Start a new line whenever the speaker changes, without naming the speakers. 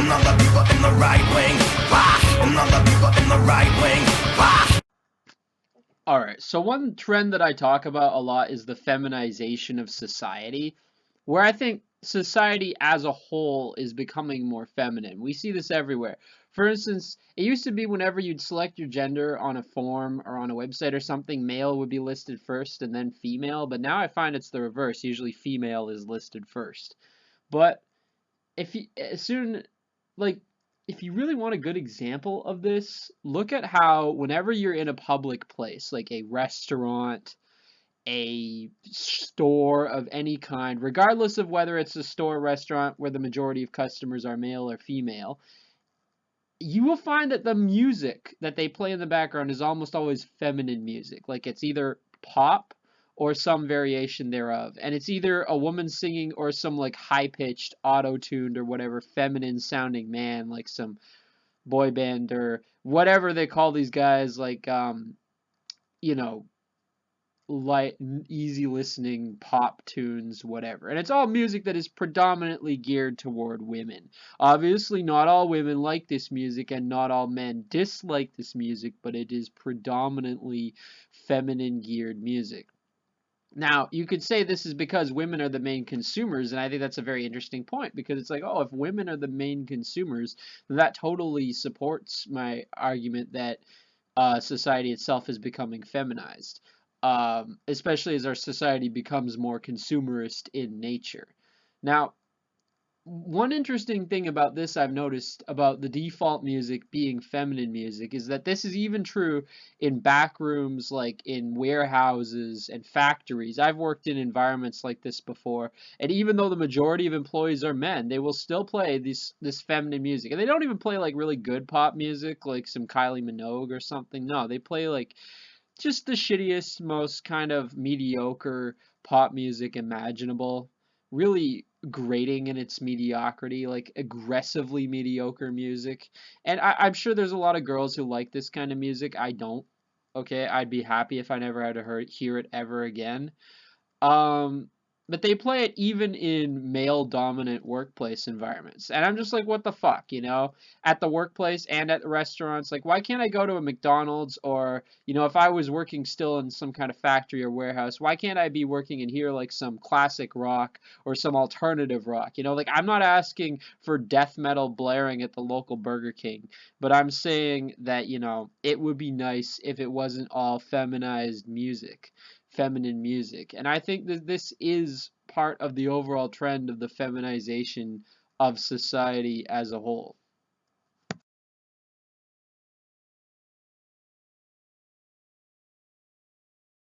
and all the people in the right wing, and all the people in the right wing.
All right, so one trend that I talk about a lot is the feminization of society, where I think society as a whole is becoming more feminine. We see this everywhere. For instance, it used to be whenever you'd select your gender on a form or on a website or something, male would be listed first and then female, but now I find it's the reverse. Usually female is listed first. But if you as soon like if you really want a good example of this, look at how whenever you're in a public place, like a restaurant, a store of any kind, regardless of whether it's a store or restaurant where the majority of customers are male or female, you will find that the music that they play in the background is almost always feminine music. Like it's either pop or some variation thereof. And it's either a woman singing or some like high pitched, auto tuned or whatever feminine sounding man, like some boy band or whatever they call these guys, like, you know, light, easy listening pop tunes, whatever. And it's all music that is predominantly geared toward women. Obviously, not all women like this music and not all men dislike this music, but it is predominantly feminine geared music. Now, you could say this is because women are the main consumers, and I think that's a very interesting point because it's like, oh, if women are the main consumers, that totally supports my argument that society itself is becoming feminized, especially as our society becomes more consumerist in nature. Now, one interesting thing about this I've noticed about the default music being feminine music is that this is even true in back rooms, like in warehouses and factories. I've worked in environments like this before, and even though the majority of employees are men, they will still play this feminine music. And they don't even play like really good pop music, like some Kylie Minogue or something. No, they play like just the shittiest, most kind of mediocre pop music imaginable. Really grating in its mediocrity, like aggressively mediocre music. And I'm sure there's a lot of girls who like this kind of music. I don't. Okay, I'd be happy if I never had to hear it ever again. Um, but they play it even in male dominant workplace environments. And I'm just like, what the fuck, you know? At the workplace and at the restaurants, like, why can't I go to a McDonald's or, you know, if I was working still in some kind of factory or warehouse, why can't I be working and hear like some classic rock or some alternative rock? You know, like, I'm not asking for death metal blaring at the local Burger King, but I'm saying that, you know, it would be nice if it wasn't all feminized music, feminine music. And I think that this is part of the overall trend of the feminization of society as a whole.